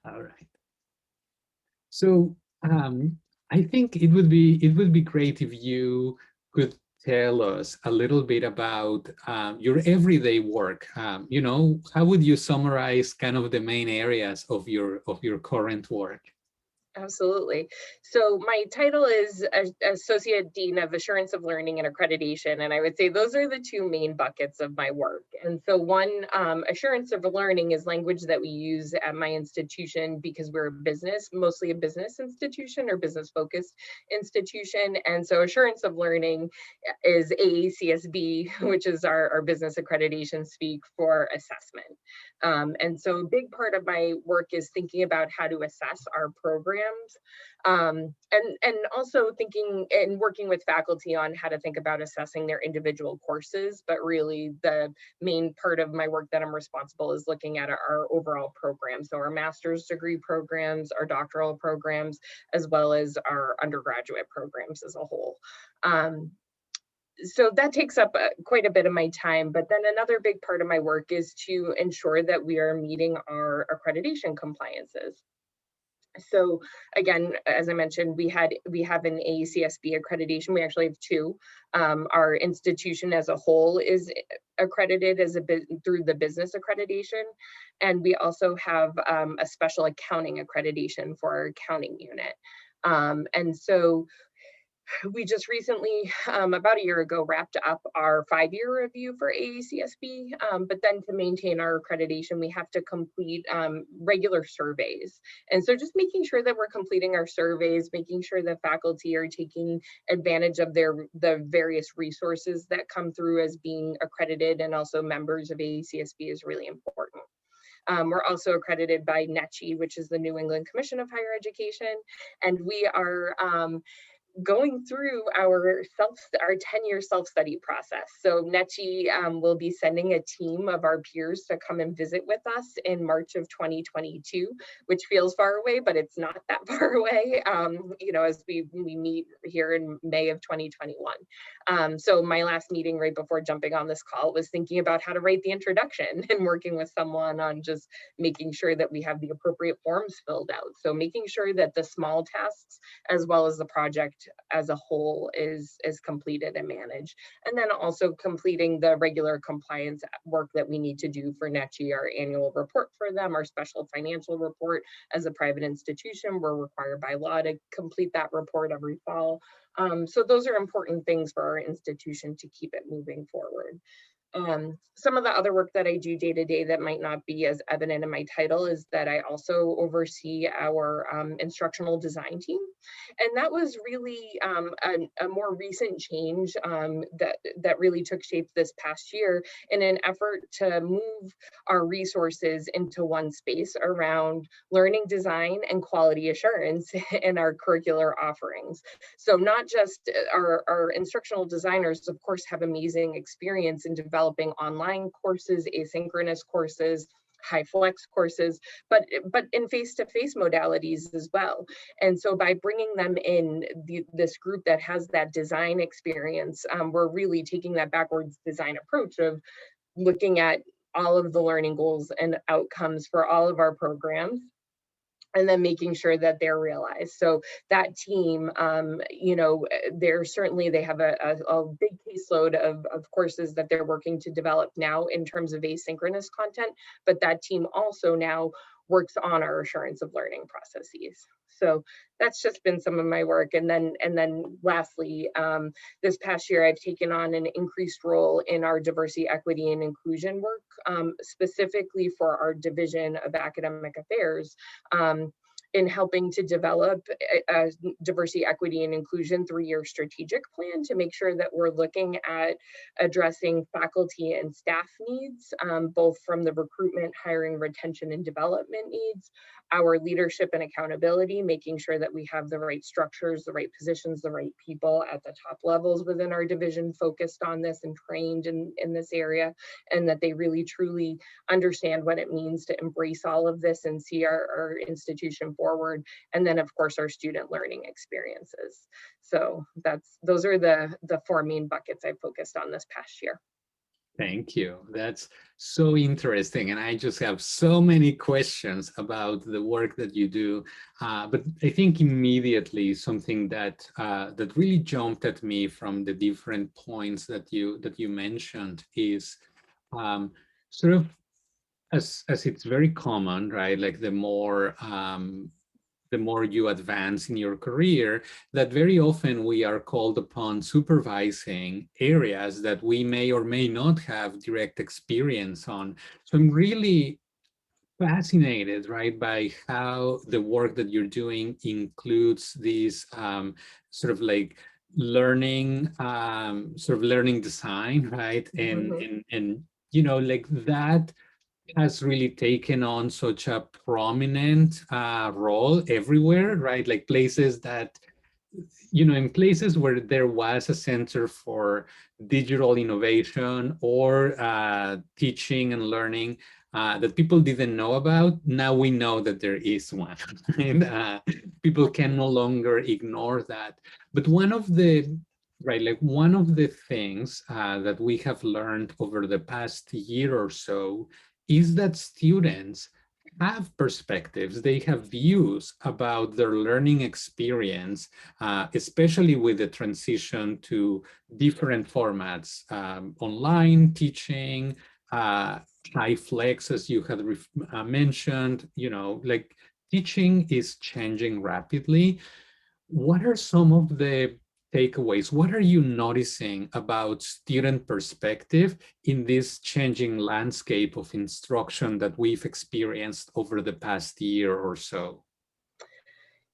All right. So I think it would be great if you could tell us a little bit about your everyday work. How would you summarize kind of the main areas of your current work? Absolutely. So my title is Associate Dean of Assurance of Learning and Accreditation, and I would say those are the two main buckets of my work. And so one, assurance of learning is language that we use at my institution because we're a business, mostly a business institution or business focused institution. And so assurance of learning is AACSB, which is our business accreditation speak for assessment. And so a big part of my work is thinking about how to assess our programs, and also thinking and working with faculty on how to think about assessing their individual courses. But really the main part of my work that I'm responsible is looking at our overall program. So our master's degree programs, our doctoral programs, as well as our undergraduate programs as a whole. So that takes up quite a bit of my time. But then another big part of my work is to ensure that we are meeting our accreditation compliances. So again, as I mentioned, we have an AACSB accreditation. We actually have two. Our institution as a whole is accredited as through the business accreditation, and we also have a special accounting accreditation for our accounting unit. And so we just recently, about a year ago, wrapped up our 5-year review for AACSB, but then to maintain our accreditation, we have to complete regular surveys. And so just making sure that we're completing our surveys, making sure that faculty are taking advantage of the various resources that come through as being accredited and also members of AACSB is really important. We're also accredited by NECHI, which is the New England Commission of Higher Education, and we are going through our 10-year self-study process. So NECHI will be sending a team of our peers to come and visit with us in March of 2022, which feels far away, but it's not that far away, as we meet here in May of 2021. So my last meeting right before jumping on this call was thinking about how to write the introduction and working with someone on just making sure that we have the appropriate forms filled out. So making sure that the small tasks as well as the project as a whole is completed and managed. And then also completing the regular compliance work that we need to do for NECHI, our annual report for them, our special financial report. As a private institution, we're required by law to complete that report every fall. So those are important things for our institution to keep it moving forward. Some of the other work that I do day to day that might not be as evident in my title is that I also oversee our instructional design team. And that was really a more recent change that really took shape this past year in an effort to move our resources into one space around learning design and quality assurance in our curricular offerings. So not just our instructional designers, of course, have amazing experience in developing online courses, asynchronous courses, high flex courses, but in face-to-face modalities as well. And so by bringing them in, this group that has that design experience, we're really taking that backwards design approach of looking at all of the learning goals and outcomes for all of our programs, and then making sure that they're realized. So that team, they have a big caseload of courses that they're working to develop now in terms of asynchronous content, but that team also now works on our assurance of learning processes. So that's just been some of my work. And then lastly, this past year, I've taken on an increased role in our diversity, equity, and inclusion work, specifically for our Division of Academic Affairs, in helping to develop a diversity, equity, and inclusion 3-year strategic plan to make sure that we're looking at addressing faculty and staff needs, both from the recruitment, hiring, retention, and development needs, our leadership and accountability, making sure that we have the right structures, the right positions, the right people at the top levels within our division focused on this and trained in this area, and that they really truly understand what it means to embrace all of this and see our institution forward. And then of course our student learning experiences. So those are the 4 main buckets I focused on this past year. Thank you. That's so interesting. And I just have so many questions about the work that you do. But I think immediately something that that really jumped at me from the different points that you mentioned is um, sort of as it's very common, right? Like the more you advance in your career, that very often we are called upon supervising areas that we may or may not have direct experience on. So I'm really fascinated, right, by how the work that you're doing includes these sort of like sort of learning design, right? Mhm. And you know, like that has really taken on such a prominent role everywhere, right? Like places that, you know, in places where there was a center for digital innovation or teaching and learning that people didn't know about, now we know that there is one. And people can no longer ignore that. But one of the right, like one of the things that we have learned over the past year or so is that students have perspectives, they have views about their learning experience, especially with the transition to different formats, online teaching, uh, high flex, as you had mentioned, you know, like teaching is changing rapidly. What are some of the takeaways? What are you noticing about student perspective in this changing landscape of instruction that we've experienced over the past year or so?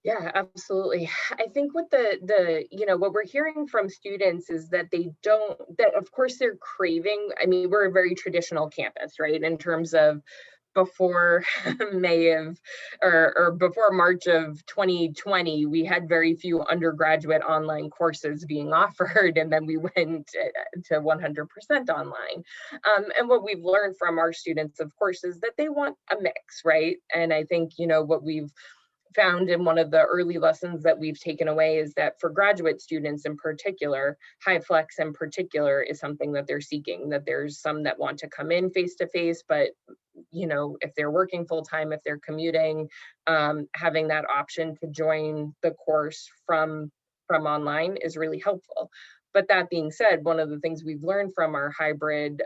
Yeah, absolutely. I think what what we're hearing from students is that they don't, that of course they're craving. I mean, we're a very traditional campus, right? In terms of before May of or before March of 2020, we had very few undergraduate online courses being offered, and then we went to 100% online. And what we've learned from our students, of course, is that they want a mix, right? And I think, what we've found in one of the early lessons that we've taken away is that for graduate students in particular, high flex in particular is something that they're seeking, that there's some that want to come in face to face, but if they're working full time, if they're commuting, having that option to join the course from online is really helpful. But that being said, one of the things we've learned from our hybrid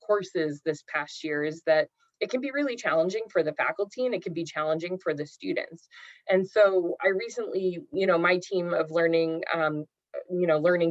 courses this past year is that it can be really challenging for the faculty and it can be challenging for the students. And so I recently, my team of learning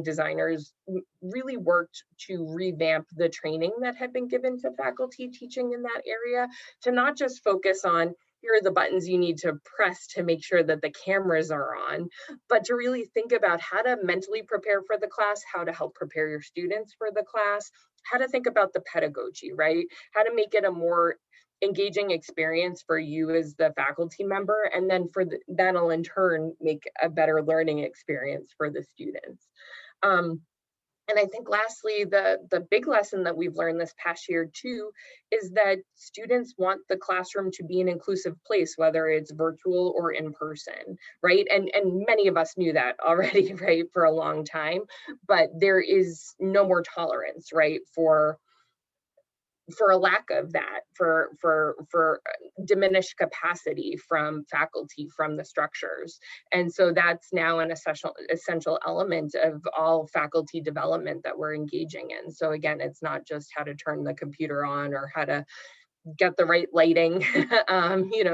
designers really worked to revamp the training that had been given to faculty teaching in that area, to not just focus on here are the buttons you need to press to make sure that the cameras are on, but to really think about how to mentally prepare for the class, how to help prepare your students for the class, how to think about the pedagogy, right? How to make it a more engaging experience for you as the faculty member, and then that'll in turn make a better learning experience for the students. Um, and I think lastly, the big lesson that we've learned this past year too is that students want the classroom to be an inclusive place, whether it's virtual or in person, right? And many of us knew that already, right, for a long time, but there is no more tolerance, right, for a lack of that, for diminished capacity from faculty, from the structures. And so that's now an essential element of all faculty development that we're engaging in. So again, it's not just how to turn the computer on or how to get the right lighting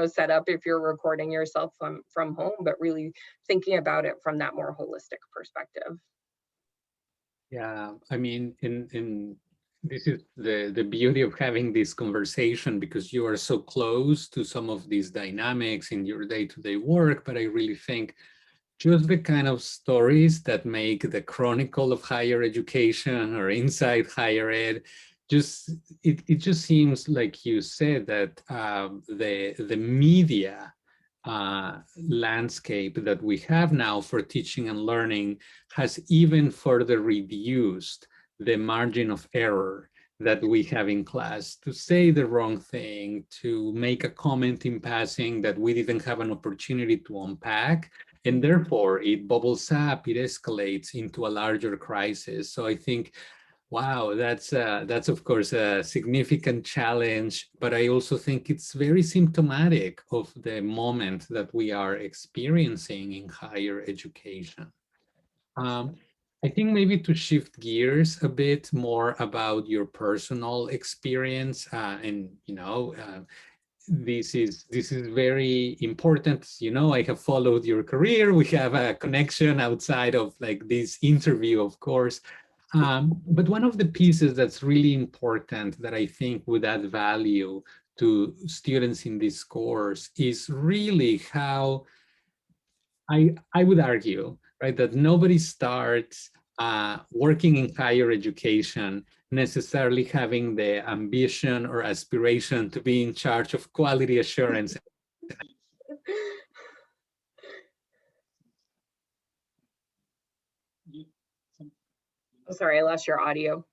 set up if you're recording yourself from home, but really thinking about it from that more holistic perspective. Yeah, I mean, in this is the beauty of having this conversation, because you are so close to some of these dynamics in your day-to-day work. But I really think just the kind of stories that make the chronicle of higher education or inside higher ed, just it just seems like you said that the media landscape that we have now for teaching and learning has even further reduced the margin of error that we have in class. To say the wrong thing, to make a comment in passing that we didn't have an opportunity to unpack, and therefore it bubbles up, it escalates into a larger crisis. So I think Wow, that's of course a significant challenge, but I also think it's very symptomatic of the moment that we are experiencing in higher education. Um, I think maybe to shift gears a bit more about your personal experience, and this is very important. I have followed your career. We have a connection outside of like this interview, of course. But one of the pieces that's really important that I think would add value to students in this course is really how I would argue, right, that nobody starts working in higher education necessarily having the ambition or aspiration to be in charge of quality assurance. I'm sorry, I lost your audio.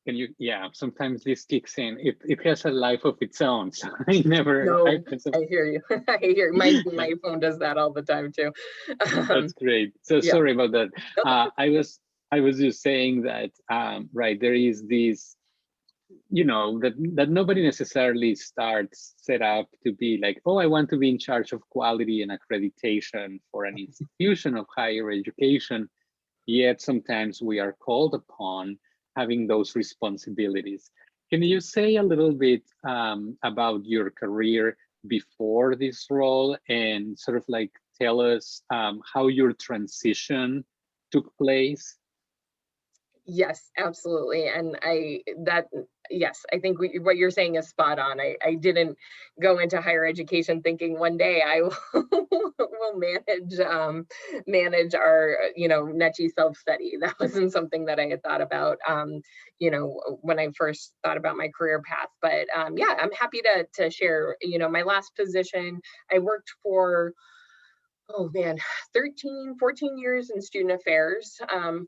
Can you, yeah, sometimes this kicks in. It has a life of its own. So I never, No, I I hear you. I hear you. My phone does that all the time too. That's great. So yeah. sorry about that. I was just saying that, right, there is this, that nobody necessarily starts set up to be like, oh, I want to be in charge of quality and accreditation for an institution of higher education. Yet sometimes we are called upon having those responsibilities. Can you say a little bit about your career before this role and sort of like tell us how your transition took place? Yes, absolutely. And yes, I think what you're saying is spot on. I didn't go into higher education thinking one day I will manage our, NECHI self-study. That wasn't something that I had thought about, when I first thought about my career path. But yeah, I'm happy to share, my last position. I worked for, oh man, 13, 14 years in student affairs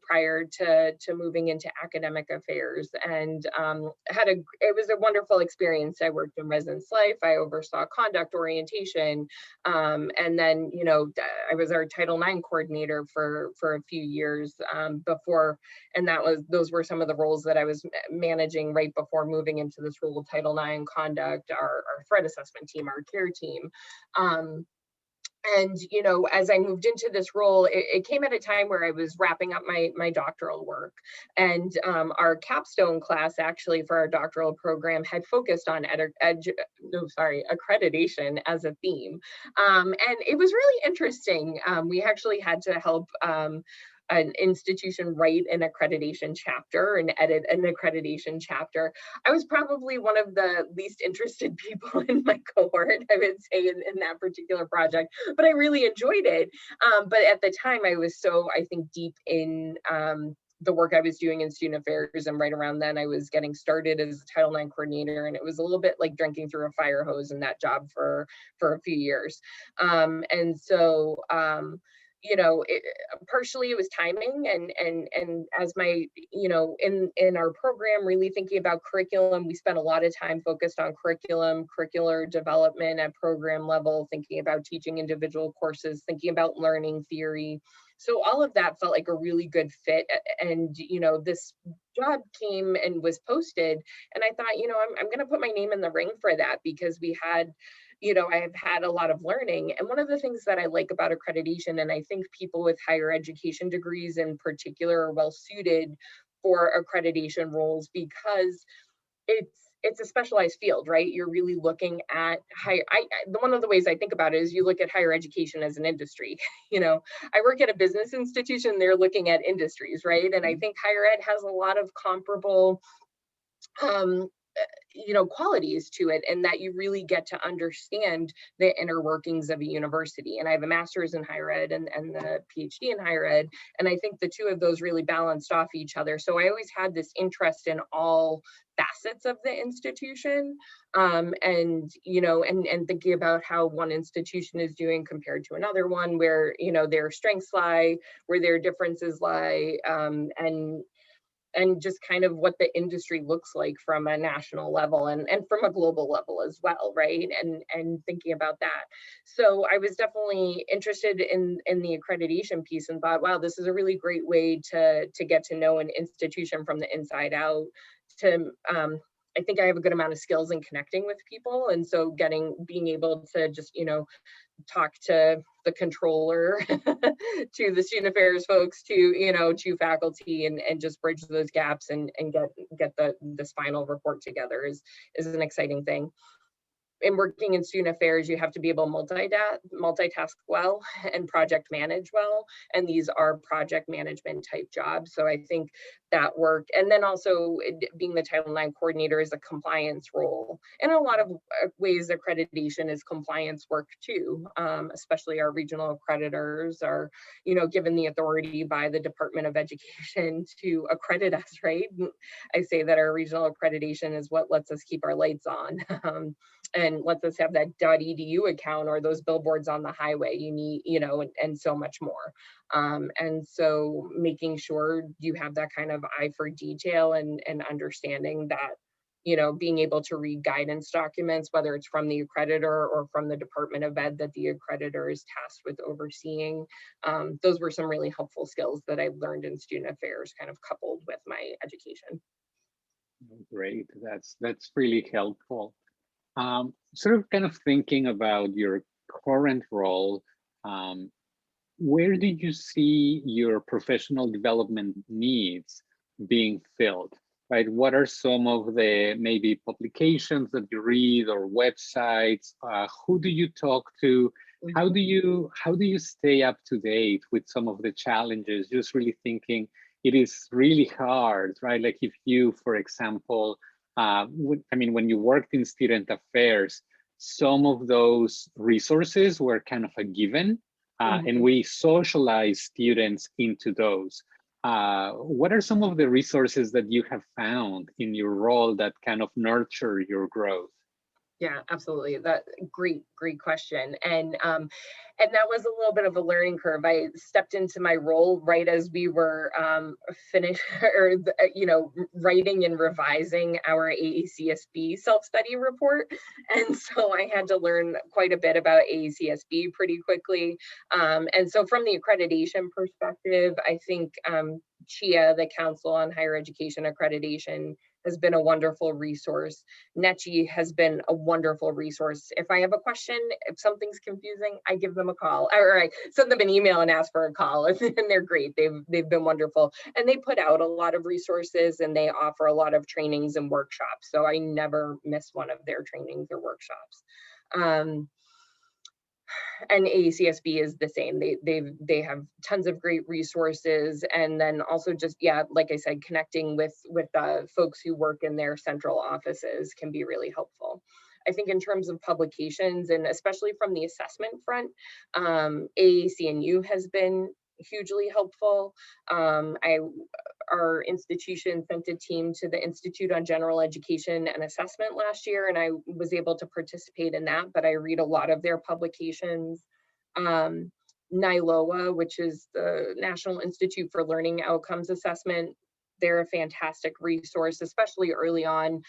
prior to moving into academic affairs, and it was a wonderful experience. I worked in residence life. I oversaw conduct orientation, and then I was our Title IX coordinator for a few years before, and those were some of the roles that I was managing right before moving into this role: Title IX conduct, our threat assessment team, our care team. And as I moved into this role, it came at a time where I was wrapping up my doctoral work, and our capstone class actually for our doctoral program had focused on accreditation as a theme, and it was really interesting. We actually had to help an institution write an accreditation chapter and edit an accreditation chapter. I was probably one of the least interested people in my cohort, I would say, in that particular project, but I really enjoyed it. But at the time, I was so, I think, deep in the work I was doing in student affairs, and right around then I was getting started as a Title IX coordinator, and it was a little bit like drinking through a fire hose in that job for a few years. And so partially it was timing, and as my in our program, really thinking about curriculum, we spent a lot of time focused on curricular development at program level, thinking about teaching individual courses, thinking about learning theory. So all of that felt like a really good fit, and this job came and was posted, and I thought, I'm going to put my name in the ring for that, because we had I've had a lot of learning. And one of the things that I like about accreditation, and I think people with higher education degrees in particular are well suited for accreditation roles, because it's a specialized field, right? You're really looking at one of the ways I think about it is you look at higher education as an industry. I work at a business institution, they're looking at industries, right? And I think higher ed has a lot of comparable qualities to it, and that you really get to understand the inner workings of a university. And I have a master's in higher ed and the PhD in higher ed, and I think the two of those really balanced off each other. So I always had this interest in all facets of the institution, and thinking about how one institution is doing compared to another one, where their strengths lie, where their differences lie, and and just kind of what the industry looks like from a national level and from a global level as well, right? And thinking about that. So I was definitely interested in the accreditation piece and thought, wow, this is a really great way to get to know an institution from the inside out. To I think I have a good amount of skills in connecting with people, and so being able to just, you know, talk to the controller, to the student affairs folks, to, you know, to faculty, and just bridge those gaps and get this final report together is an exciting thing. In working in student affairs, you have to be able to multitask well and project manage well. And these are project management type jobs. So I think that work, and then also being the Title IX coordinator is a compliance role. In a lot of ways, accreditation is compliance work too, especially our regional accreditors are, you know, given the authority by the Department of Education to accredit us, right? I say that our regional accreditation is what lets us keep our lights on. And lets us have that .edu account or those billboards on the highway you need, you know, and so much more. And so making sure you have that kind of eye for detail and understanding that, you know, being able to read guidance documents, whether it's from the accreditor or from the Department of Ed that the accreditor is tasked with overseeing. Those were some really helpful skills that I've learned in student affairs, kind of coupled with my education. Great, that's really helpful. Sort of kind of thinking about your current role, where do you see your professional development needs being filled, right? What are some of the maybe publications that you read or websites? Who do you talk to? How do you stay up to date with some of the challenges? Just really thinking it is really hard, right? Like if you, for example, when you worked in student affairs, some of those resources were kind of a given, and we socialize students into those. What are some of the resources that you have found in your role that kind of nurture your growth? Yeah, absolutely. That great question. And that was a little bit of a learning curve. I stepped into my role right as we were finished, or you know, writing and revising our AACSB self-study report, and so I had to learn quite a bit about AACSB pretty quickly. And so, from the accreditation perspective, I think CHIA, the Council on Higher Education Accreditation, has been a wonderful resource. NECHI has been a wonderful resource. If I have a question, if something's confusing, I give them a call, or I send them an email and ask for a call, and they're great. They've been wonderful, and they put out a lot of resources, and they offer a lot of trainings and workshops. So I never miss one of their trainings or workshops. And AACSB is the same. They have tons of great resources, and then also just, yeah, like I said, connecting with folks who work in their central offices can be really helpful. I think in terms of publications, and especially from the assessment front, AACNU has been hugely helpful. Our institution sent a team to the Institute on General Education and Assessment last year, and I was able to participate in that, but I read a lot of their publications. NILOA, which is the National Institute for Learning Outcomes Assessment, they're a fantastic resource, especially early on.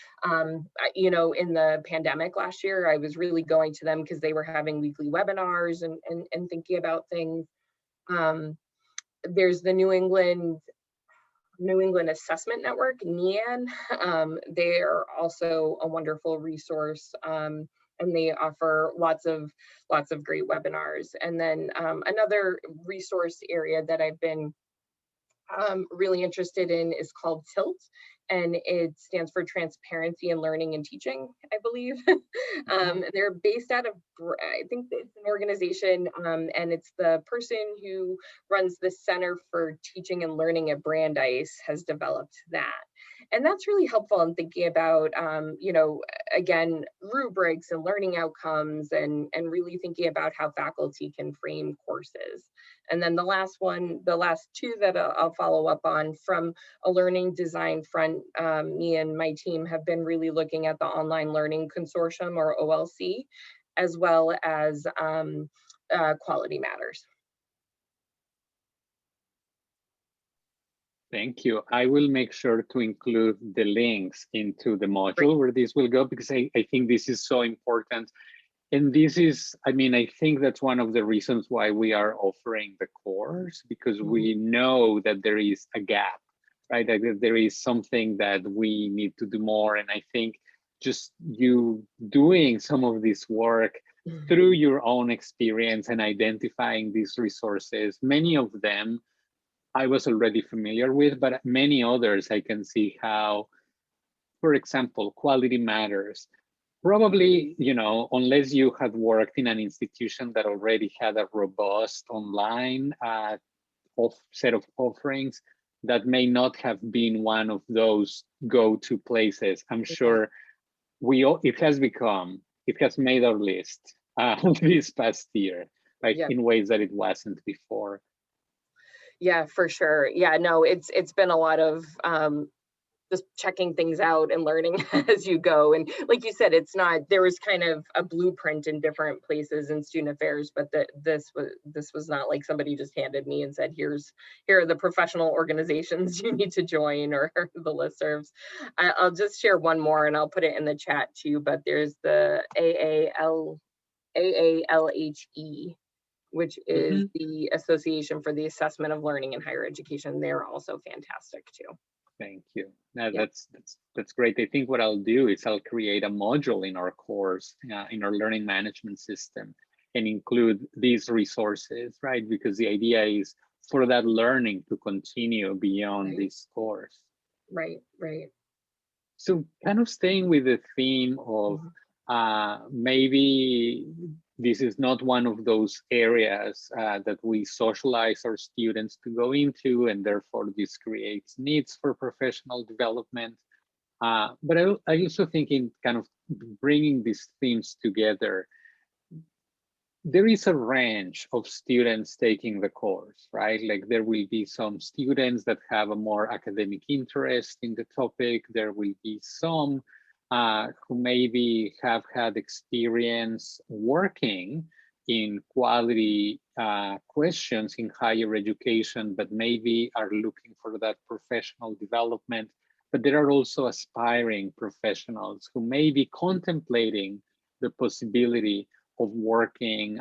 You know, in the pandemic last year, I was really going to them because they were having weekly webinars and thinking about things. There's the New England Assessment Network, NEAN. They are also a wonderful resource, and they offer lots of great webinars. And then another resource area that I've been really interested in is called TILT, and it stands for Transparency in Learning and Teaching, I believe. They're based out of, I think it's an organization, and it's the person who runs the Center for Teaching and Learning at Brandeis has developed that. And that's really helpful in thinking about, you know, again, rubrics and learning outcomes, and really thinking about how faculty can frame courses. And then the last two that I'll follow up on, from a learning design front, me and my team have been really looking at the Online Learning Consortium, or OLC, as well as Quality Matters. Thank you. I will make sure to include the links into the module where this will go, because I think this is so important. And this is, I mean, I think that's one of the reasons why we are offering the course, because we know that there is a gap, right? That there is something that we need to do more. And I think just you doing some of this work through your own experience and identifying these resources, many of them I was already familiar with, but many others I can see how, for example, quality matters. Probably, you know, unless you had worked in an institution that already had a robust online set of offerings, that may not have been one of those go-to places. I'm sure it has made our list this past year, like in ways that it wasn't before. Yeah, for sure. Yeah, no, it's been a lot of just checking things out and learning as you go. And like you said, it's not, there was kind of a blueprint in different places in student affairs, but this was not like somebody just handed me and said, here are the professional organizations you need to join, or the listservs. I'll just share one more and I'll put it in the chat too, but there's the AALHE, which is the Association for the Assessment of Learning in Higher Education. They're also fantastic too. Thank you. That's great. I think what I'll do is I'll create a module in our course, in our learning management system, and include these resources, right? Because the idea is for that learning to continue beyond this course. Right. So kind of staying with the theme of maybe this is not one of those areas that we socialize our students to go into, and therefore this creates needs for professional development. But I also think in kind of bringing these themes together, there is a range of students taking the course, right? Like there will be some students that have a more academic interest in the topic. There will be some who maybe have had experience working in quality questions in higher education, but maybe are looking for that professional development. But there are also aspiring professionals who may be contemplating the possibility of working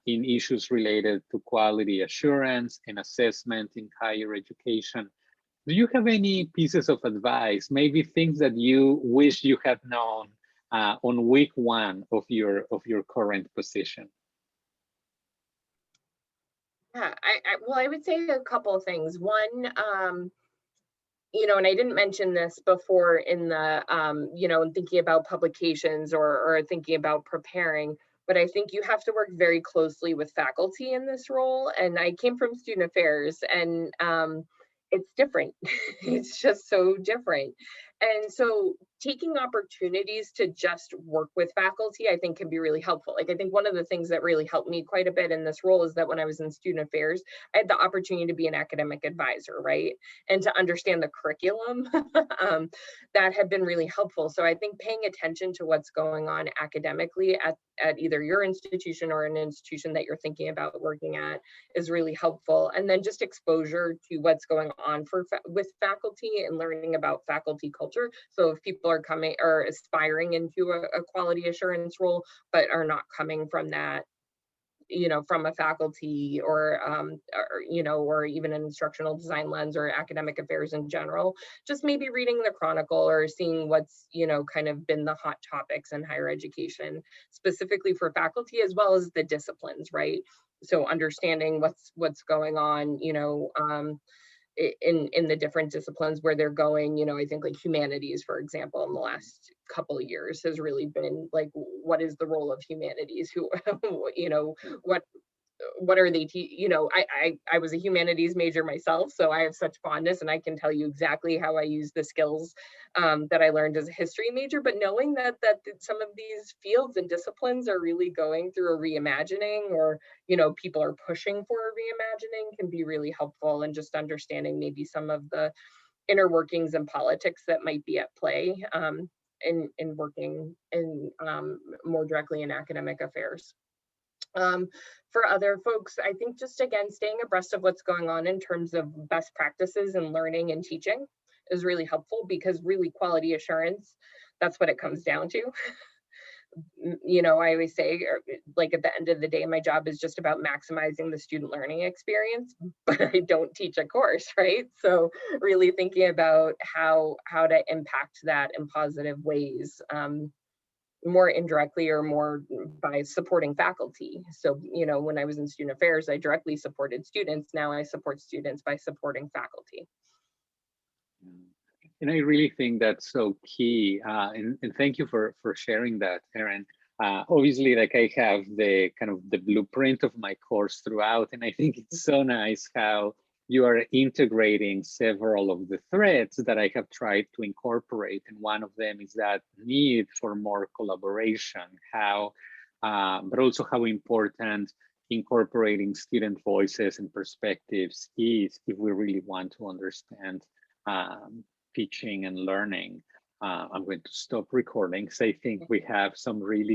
in issues related to quality assurance and assessment in higher education. Do you have any pieces of advice, maybe things that you wish you had known on week one of your current position? Yeah, well, I would say a couple of things. One, you know, and I didn't mention this before in the, you know, thinking about publications or thinking about preparing, but I think you have to work very closely with faculty in this role. And I came from student affairs, and it's different. It's just so different. And so taking opportunities to just work with faculty, I think, can be really helpful. Like, I think one of the things that really helped me quite a bit in this role is that when I was in student affairs, I had the opportunity to be an academic advisor, right? And to understand the curriculum. That had been really helpful. So I think paying attention to what's going on academically at either your institution or an institution that you're thinking about working at is really helpful. And then just exposure to what's going on with faculty and learning about faculty culture. So if people are coming or aspiring into a quality assurance role, but are not coming from that, you know, from a faculty or you know, or even an instructional design lens or academic affairs in general, just maybe reading the Chronicle or seeing what's, you know, kind of been the hot topics in higher education, specifically for faculty, as well as the disciplines, right? So understanding what's going on, you know, in the different disciplines where they're going. You know, I think like humanities, for example, in the last couple of years has really been like, what is the role of humanities? Who, you know, what are they you know, I was a humanities major myself, so I have such fondness, and I can tell you exactly how I use the skills that I learned as a history major. But knowing that some of these fields and disciplines are really going through a reimagining, or, you know, people are pushing for a reimagining, can be really helpful. And just understanding maybe some of the inner workings and politics that might be at play in working in more directly in academic affairs. For other folks, I think just again, staying abreast of what's going on in terms of best practices in learning and teaching is really helpful, because really quality assurance, that's what it comes down to. You know, I always say, like, at the end of the day, my job is just about maximizing the student learning experience, but I don't teach a course, right? So really thinking about how to impact that in positive ways, more indirectly or more by supporting faculty. So, you know, when I was in student affairs, I directly supported students. Now I support students by supporting faculty. And I really think that's so key. And thank you for sharing that, Erin. Obviously, like, I have the kind of the blueprint of my course throughout, and I think it's so nice how you are integrating several of the threads that I have tried to incorporate. And one of them is that need for more collaboration, but also how important incorporating student voices and perspectives is if we really want to understand teaching and learning. I'm going to stop recording because I think we have some really